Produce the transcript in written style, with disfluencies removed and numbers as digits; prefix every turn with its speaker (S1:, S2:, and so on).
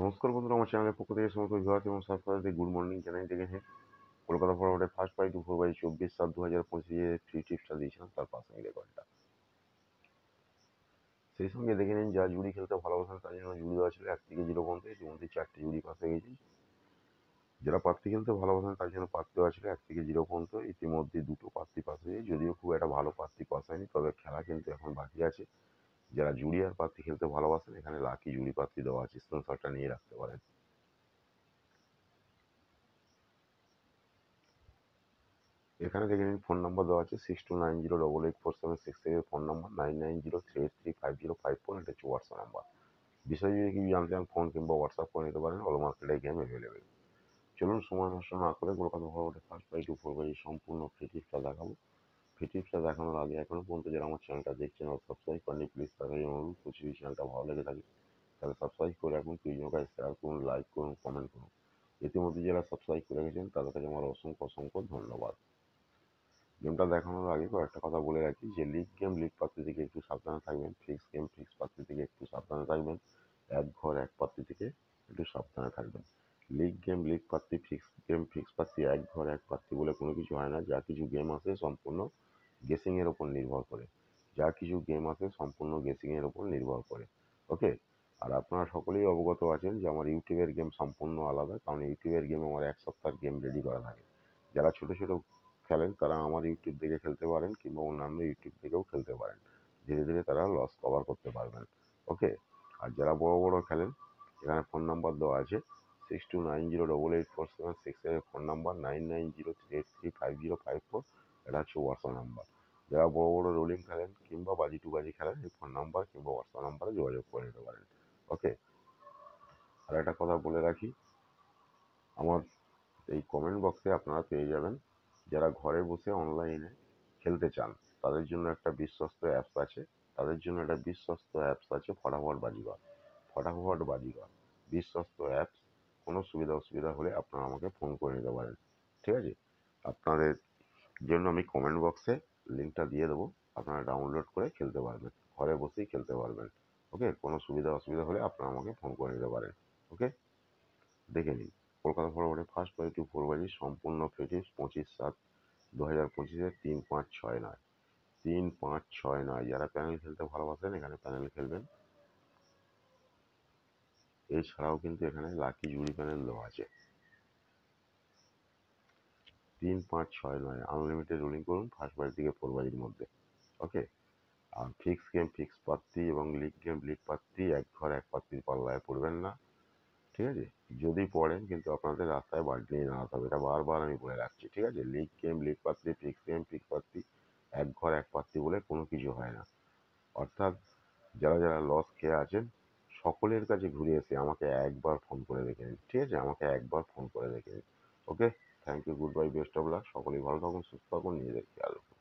S1: নমস্কার বন্ধুরা, আমার চ্যানেলের পক্ষ থেকে সমস্ত ভিউয়ার্স এবং সাবস্ক্রাইবারদের গুড মর্নিং জানাই। দেখেছেন কলকাতা ফরওয়ার্ডে ফার্স্ট বাই 24/24/2025 ফ্রি টিপসটা দিয়েছিলাম, তার পাসিং রেকর্ডটা সেই সঙ্গে দেখে নিন। যা জুড়ি খেলতে ভালোবাসেন তার জন্য জুড়ি দেওয়া ছিল 1 থেকে 0 পর্যন্ত। ইতিমধ্যে 4টে জুড়ি পাস হয়ে গেছি। যারা পাত্তি খেলতে ভালোবাসেন তার জন্য পাত্তি দেওয়া ছিল 1 থেকে 0 পর্যন্ত। ইতিমধ্যে 2টো পাত্তি পাস হয়েছে, যদিও খুব একটা ভালো পাত্তি পাস হয়নি, তবে খেলা কিন্তু এখন বাকি আছে। যারা জুড়ি আর পাত্তি খেলতে ভালোবাসেন এখানে লাকি জুড়ি পাত্তি দেওয়া আছে, স্ক্রিনশটটা নিয়ে রাখতে পারেন। এখানে দেখে নিন ফোন নাম্বার দেওয়া আছে 6290884766, ফোন নাম্বার 9903835054, এটা হচ্ছে হোয়াটসঅ্যাপ নাম্বার। বিষয় যদি কিছু জানতে চান ফোন কিংবা হোয়াটসঅ্যাপ করে নিতে পারেন। অল মার্কেটে গেম অ্যাভেলেবেল। চলুন সময় নষ্ট না করে কলকাতা ফরওয়ার্ডে ফার্স্ট বাই 24 সম্পূর্ণ ফ্রি টিপসটা দেখাবো। ফ্রি টিপসটা দেখানোর আগে এখনো পর্যন্ত যারা আমার চ্যানেলটা দেখছেন আর সাবস্ক্রাইব করেনি, প্লিজ তাদের জন্য অনুরোধ করছি, যদি চ্যানেলটা ভালো লেগে থাকে তাহলে সাবস্ক্রাইব করে রাখুন, প্রিয়জনের কাছে শেয়ার করুন, লাইক করুন, কমেন্ট করুন। ইতিমধ্যে যারা সাবস্ক্রাইব করে রেখেছেন তাদের কাছে আমার অসংখ্য অসংখ্য ধন্যবাদ। গেমটা দেখানোর আগে কয়েকটা কথা বলে রাখি যে লিগ গেম লিগ পাত্তি থেকে একটু সাবধানে থাকবেন, ফিক্স গেম ফিক্স পাত্তি থেকে একটু সাবধানে থাকবেন, এক ঘর এক পাত্তি থেকে একটু সাবধানে থাকবেন। লিগ গেম লিগ পাত্তি, ফিক্স গেম ফিক্স পাত্তি, এক ঘর এক পাত্তি বলে কোনো কিছু হয় না। যা কিছু গেম আছে সম্পূর্ণ গেসিংয়ের ওপর নির্ভর করে, যা কিছু গেম আছে সম্পূর্ণ গেসিংয়ের ওপর নির্ভর করে। ওকে। আর আপনারা সকলেই অবগত আছেন যে আমার ইউটিউবের গেম সম্পূর্ণ আলাদা, কারণ ইউটিউবের গেম আমার 1 সপ্তাহের গেম রেডি করা থাকে। যারা ছোট ছোট খেলেন তারা আমার ইউটিউব দেখে খেলতে পারেন কিংবা অন্যান্য ইউটিউব থেকেও খেলতে পারেন। ধীরে ধীরে তারা লস কভার করতে পারবেন। ওকে। আর যারা বড় বড় খেলেন এখানে ফোন নাম্বার দেওয়া আছে 6290884766, ফোন নাম্বার 9903835054, এটা হচ্ছে হোয়াটসঅ্যাপ নাম্বার। যারা বড় বড় রোলিং খেলেন কিংবা বাজি টু বাজি খেলেন এই ফোন নাম্বার কিংবা হোয়াটসঅ্যাপ নাম্বারে যোগাযোগ করে নিতে পারেন। ওকে। আর একটা কথা বলে রাখি, আমার এই কমেন্ট বক্সে আপনারা পেয়ে যাবেন যারা ঘরে বসে অনলাইনে খেলতে চান তাদের জন্য একটা বিশ্বস্ত অ্যাপস আছে। ফটাফট বাজিগর। ফটাফট বাজিগর বিশ্বস্ত অ্যাপস। কোনো সুবিধা অসুবিধা হলে আপনারা আমাকে ফোন করে নিতে পারেন। ঠিক আছে। আপনাদের জন্য আমি কমেন্ট বক্সে লিঙ্কটা দিয়ে দেবো, আপনারা ডাউনলোড করে খেলতে পারবেন, ঘরে বসেই খেলতে পারবেন। ওকে। কোনো সুবিধা অসুবিধা হলে আপনারা আমাকে ফোন করে নিতে পারেন। ওকে। দেখে নিন কলকাতা ফরওয়ার্ডে ফার্স্ট বাই 24 সম্পূর্ণ ফ্রি টিপস 25/7/2025 3569 3569। যারা প্যানেল খেলতে ভালোবাসেন এখানে প্যানেল খেলবেন। এছাড়াও কিন্তু এখানে লাকি জুড়ি প্যানেল দেওয়া আছে। 3569 আনলিমিটেড রোলিং করুন ফার্স্ট বাই থেকে 4 বাজির মধ্যে। ওকে। আর ফিক্স গেম ফিক্স পাত্তি এবং লিগ গেম লিগ পাত্তি, এক ঘর এক পাত্তির পাল্লায় পড়বেন না। ঠিক আছে। যদি পড়েন কিন্তু আপনাদের রাস্তায় বাল্টি নিয়ে দাঁড়াতে হবে, এটা বারবার আমি বলে রাখছি। ঠিক আছে। লিগ গেম লিগ পাত্তি, ফিক্স গেম ফিক্স পাত্তি, এক ঘর এক পাত্তি বলে কোনো কিছু হয় না। অর্থাৎ যারা যারা লস খেয়ে আছেন সকলের কাছে ঘুরে এসে আমাকে একবার ফোন করে দেখে নিন। ঠিক আছে। আমাকে একবার ফোন করে দেখে নিন। Okay. Thank you, good bye, best of luck. সকলেই ভালো থাকুন, সুস্থ থাকুন, নিজেদের খেয়াল রাখুন।